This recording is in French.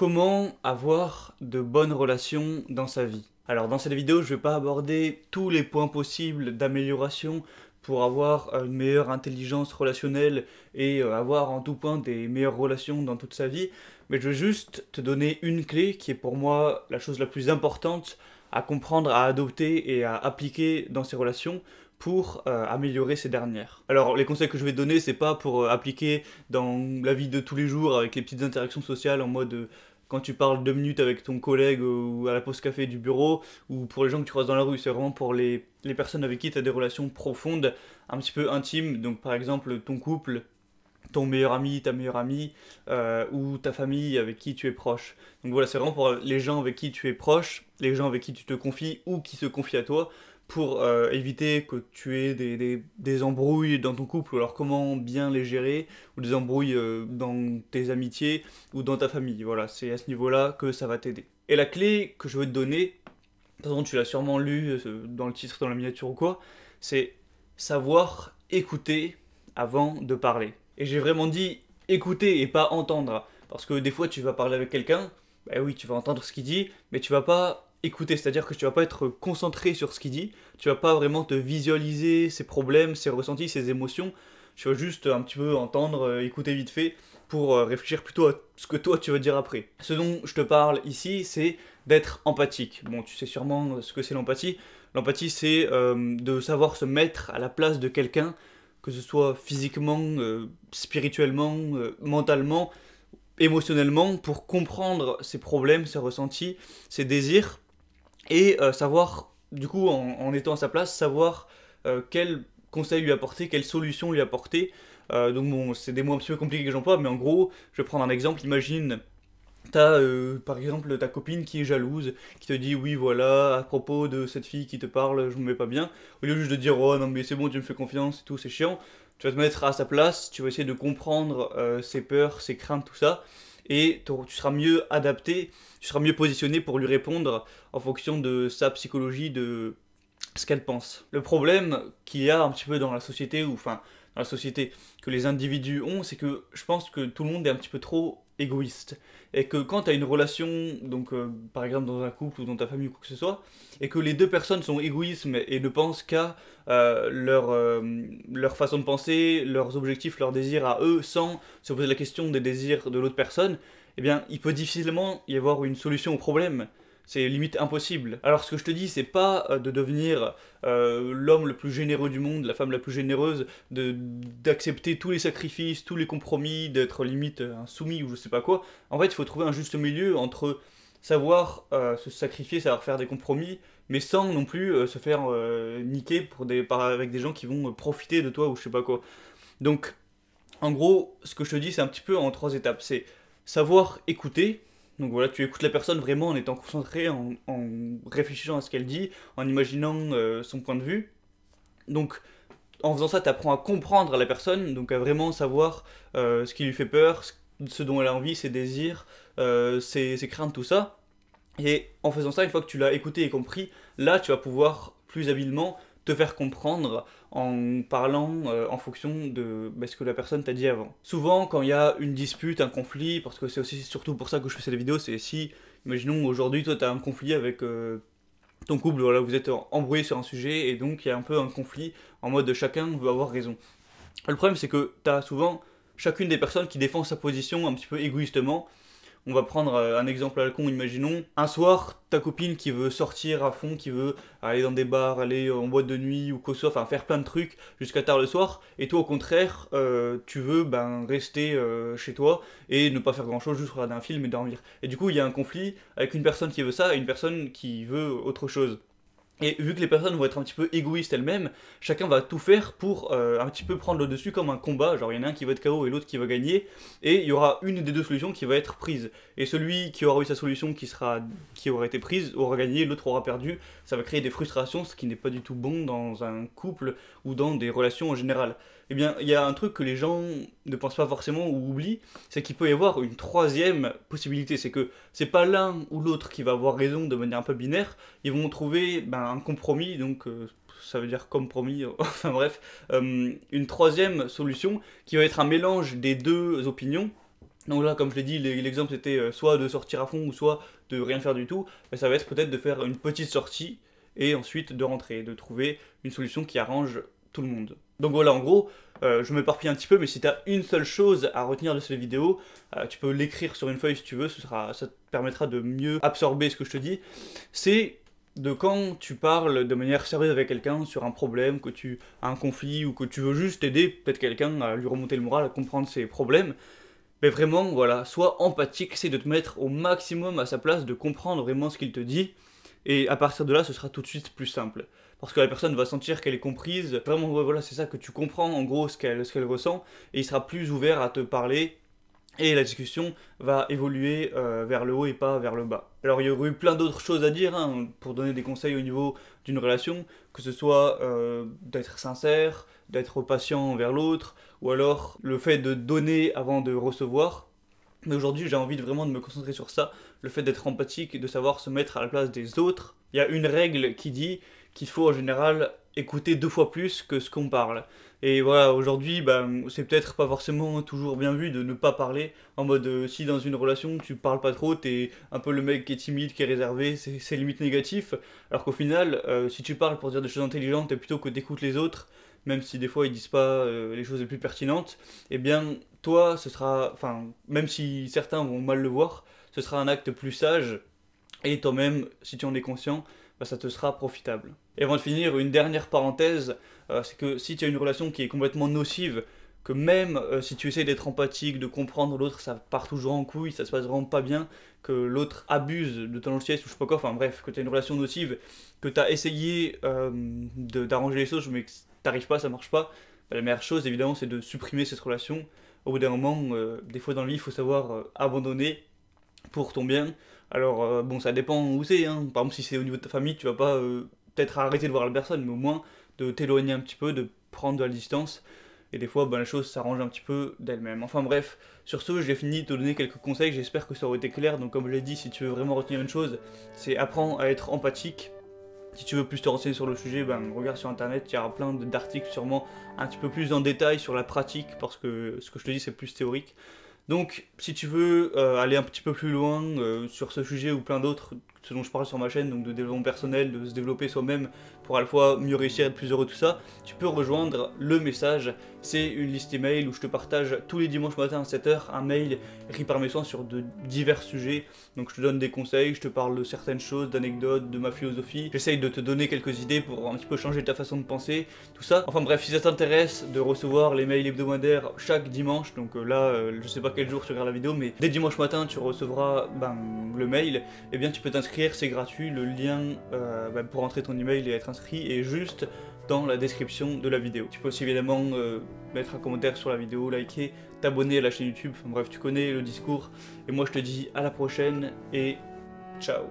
Comment avoir de bonnes relations dans sa vie? Alors dans cette vidéo, je vais pas aborder tous les points possibles d'amélioration pour avoir une meilleure intelligence relationnelle et avoir en tout point des meilleures relations dans toute sa vie, mais je veux juste te donner une clé qui est pour moi la chose la plus importante à comprendre, à adopter et à appliquer dans ses relations pour améliorer ces dernières. Alors les conseils que je vais te donner, c'est pas pour appliquer dans la vie de tous les jours avec les petites interactions sociales en mode quand tu parles 2 minutes avec ton collègue ou à la pause café du bureau, ou pour les gens que tu croises dans la rue, c'est vraiment pour les personnes avec qui tu as des relations profondes, un petit peu intimes, donc par exemple ton couple, ton meilleur ami, ta meilleure amie, ou ta famille avec qui tu es proche. Donc voilà, c'est vraiment pour les gens avec qui tu es proche, les gens avec qui tu te confies ou qui se confient à toi, pour éviter que tu aies des embrouilles dans ton couple, ou alors comment bien les gérer, ou des embrouilles dans tes amitiés, ou dans ta famille. Voilà, c'est à ce niveau-là que ça va t'aider. Et la clé que je veux te donner, de toute façon tu l'as sûrement lu dans le titre, dans la miniature ou quoi, c'est savoir écouter avant de parler. Et j'ai vraiment dit écouter et pas entendre. Parce que des fois, tu vas parler avec quelqu'un, bah oui, tu vas entendre ce qu'il dit, mais tu vas pas écouter. C'est-à-dire que tu vas pas être concentré sur ce qu'il dit, tu vas pas vraiment te visualiser ses problèmes, ses ressentis, ses émotions. Tu vas juste un petit peu entendre, écouter vite fait, pour réfléchir plutôt à ce que toi tu vas dire après. Ce dont je te parle ici, c'est d'être empathique. Bon, tu sais sûrement ce que c'est l'empathie. L'empathie, c'est de savoir se mettre à la place de quelqu'un, que ce soit physiquement, spirituellement, mentalement, émotionnellement, pour comprendre ses problèmes, ses ressentis, ses désirs, et savoir, du coup, en étant à sa place, savoir quel conseil lui apporter, quelle solution lui apporter. Donc bon, c'est des mots un petit peu compliqués que j'emploie, mais en gros, je vais prendre un exemple, imagine... T'as par exemple ta copine qui est jalouse, qui te dit oui voilà, à propos de cette fille qui te parle, je me mets pas bien. Au lieu juste de dire oh non mais c'est bon, tu me fais confiance et tout, c'est chiant, tu vas te mettre à sa place, tu vas essayer de comprendre ses peurs, ses craintes, tout ça, et tu seras mieux adapté, tu seras mieux positionné pour lui répondre en fonction de sa psychologie, de ce qu'elle pense. Le problème qu'il y a un petit peu dans la société, ou enfin dans la société, que les individus ont, c'est que je pense que tout le monde est un petit peu trop égoïste. Et que quand tu as une relation, donc par exemple dans un couple ou dans ta famille ou quoi que ce soit, et que les deux personnes sont égoïstes et ne pensent qu'à leur façon de penser, leurs objectifs, leurs désirs à eux, sans se poser la question des désirs de l'autre personne, eh bien il peut difficilement y avoir une solution au problème. C'est limite impossible. Alors ce que je te dis, c'est pas de devenir l'homme le plus généreux du monde, la femme la plus généreuse, d'accepter tous les sacrifices, tous les compromis, d'être limite un soumis ou je sais pas quoi. En fait, il faut trouver un juste milieu entre savoir se sacrifier, savoir faire des compromis, mais sans non plus se faire niquer avec des gens qui vont profiter de toi ou je sais pas quoi. Donc, en gros, ce que je te dis, c'est un petit peu en 3 étapes. C'est savoir écouter. Donc voilà, tu écoutes la personne vraiment en étant concentré, en réfléchissant à ce qu'elle dit, en imaginant son point de vue. Donc en faisant ça, tu apprends à comprendre la personne, donc à vraiment savoir ce qui lui fait peur, ce dont elle a envie, ses désirs, ses craintes, tout ça. Et en faisant ça, une fois que tu l'as écouté et compris, là tu vas pouvoir plus habilement te faire comprendre en parlant en fonction de ce que la personne t'a dit avant. Souvent, quand il y a une dispute, un conflit, parce que c'est aussi surtout pour ça que je fais cette vidéo, c'est si, imaginons aujourd'hui, toi tu as un conflit avec ton couple, voilà, vous êtes embrouillé sur un sujet, et donc il y a un peu un conflit en mode chacun veut avoir raison. Le problème c'est que tu as souvent chacune des personnes qui défend sa position un petit peu égoïstement. On va prendre un exemple à la con, imaginons. Un soir, ta copine qui veut sortir à fond, qui veut aller dans des bars, aller en boîte de nuit ou quoi que ce soit, enfin faire plein de trucs jusqu'à tard le soir, et toi au contraire, tu veux rester chez toi et ne pas faire grand chose, juste regarder un film et dormir. Et du coup, il y a un conflit avec une personne qui veut ça et une personne qui veut autre chose. Et vu que les personnes vont être un petit peu égoïstes elles-mêmes, chacun va tout faire pour un petit peu prendre le dessus comme un combat, genre il y en a un qui va être KO et l'autre qui va gagner, et il y aura une des deux solutions qui va être prise. Et celui qui aura eu sa solution qui aura été prise aura gagné, l'autre aura perdu, ça va créer des frustrations, ce qui n'est pas du tout bon dans un couple ou dans des relations en général. Eh bien, il y a un truc que les gens ne pensent pas forcément ou oublient, c'est qu'il peut y avoir une troisième possibilité, c'est que c'est pas l'un ou l'autre qui va avoir raison de manière un peu binaire, ils vont trouver un compromis, donc ça veut dire compromis, enfin bref, une troisième solution qui va être un mélange des deux opinions, Donc là, comme je l'ai dit, l'exemple c'était soit de sortir à fond ou soit de rien faire du tout. Mais ça va être peut-être de faire une petite sortie et ensuite de rentrer, de trouver une solution qui arrange tout le monde. Donc voilà, en gros, je m'éparpille un petit peu, mais si tu as une seule chose à retenir de cette vidéo, tu peux l'écrire sur une feuille si tu veux, ça te permettra de mieux absorber ce que je te dis. C'est de quand tu parles de manière sérieuse avec quelqu'un sur un problème, que tu as un conflit ou que tu veux juste aider peut-être quelqu'un à lui remonter le moral, à comprendre ses problèmes, mais vraiment, voilà, sois empathique, essaie de te mettre au maximum à sa place, de comprendre vraiment ce qu'il te dit, et à partir de là, ce sera tout de suite plus simple. Parce que la personne va sentir qu'elle est comprise, vraiment, voilà, c'est ça, que tu comprends en gros ce qu'elle ressent, et il sera plus ouvert à te parler, et la discussion va évoluer vers le haut et pas vers le bas. Alors il y aurait eu plein d'autres choses à dire hein, pour donner des conseils au niveau d'une relation, que ce soit d'être sincère, d'être patient envers l'autre, ou alors le fait de donner avant de recevoir. Mais aujourd'hui j'ai envie vraiment de me concentrer sur ça, le fait d'être empathique et de savoir se mettre à la place des autres. Il y a une règle qui dit qu'il faut en général écouter 2 fois plus que ce qu'on parle. Et voilà, aujourd'hui, c'est peut-être pas forcément toujours bien vu de ne pas parler, en mode si dans une relation tu parles pas trop, t'es un peu le mec qui est timide, qui est réservé, c'est limite négatif, alors qu'au final, si tu parles pour dire des choses intelligentes et plutôt que d'écouter les autres, même si des fois ils disent pas les choses les plus pertinentes, eh bien toi, ce sera, enfin, même si certains vont mal le voir, ce sera un acte plus sage, et toi-même, si tu en es conscient, ça te sera profitable. Et avant de finir, une dernière parenthèse, c'est que si tu as une relation qui est complètement nocive, que même si tu essaies d'être empathique, de comprendre l'autre, ça part toujours en couille, ça se passe vraiment pas bien, que l'autre abuse de ton gentillesse ou je sais pas quoi, enfin bref, que tu as une relation nocive, que tu as essayé d'arranger les choses mais que t'arrives pas, ça marche pas, la meilleure chose évidemment c'est de supprimer cette relation. Au bout d'un moment, des fois dans la vie, il faut savoir abandonner pour ton bien. Alors bon, ça dépend où c'est, hein. Par exemple si c'est au niveau de ta famille, tu vas pas peut-être arrêter de voir la personne, mais au moins de t'éloigner un petit peu, de prendre de la distance, et des fois les choses s'arrangent un petit peu d'elles-mêmes. Enfin bref, sur ce j'ai fini de te donner quelques conseils, j'espère que ça aurait été clair, donc comme je l'ai dit, si tu veux vraiment retenir une chose, c'est apprends à être empathique. Si tu veux plus te renseigner sur le sujet, regarde sur internet, il y aura plein d'articles sûrement un petit peu plus en détail sur la pratique, parce que ce que je te dis c'est plus théorique. Donc, si tu veux aller un petit peu plus loin sur ce sujet ou plein d'autres, ce dont je parle sur ma chaîne, donc de développement personnel, de se développer soi-même pour à la fois mieux réussir, être plus heureux, tout ça, tu peux rejoindre le message. C'est une liste email où je te partage tous les dimanches matin à 7h un mail écrit par mes soins sur de divers sujets. Donc je te donne des conseils, je te parle de certaines choses, d'anecdotes, de ma philosophie. J'essaye de te donner quelques idées pour un petit peu changer ta façon de penser, tout ça. Enfin bref, si ça t'intéresse de recevoir les mails hebdomadaires chaque dimanche, donc je sais pas quel jour tu regardes la vidéo, mais dès dimanche matin tu recevras le mail, et bien tu peux t'inscrire, c'est gratuit, le lien pour entrer ton email et être inscrit est juste dans la description de la vidéo. Tu peux aussi évidemment mettre un commentaire sur la vidéo, liker, t'abonner à la chaîne YouTube, enfin bref tu connais le discours, et moi je te dis à la prochaine et ciao.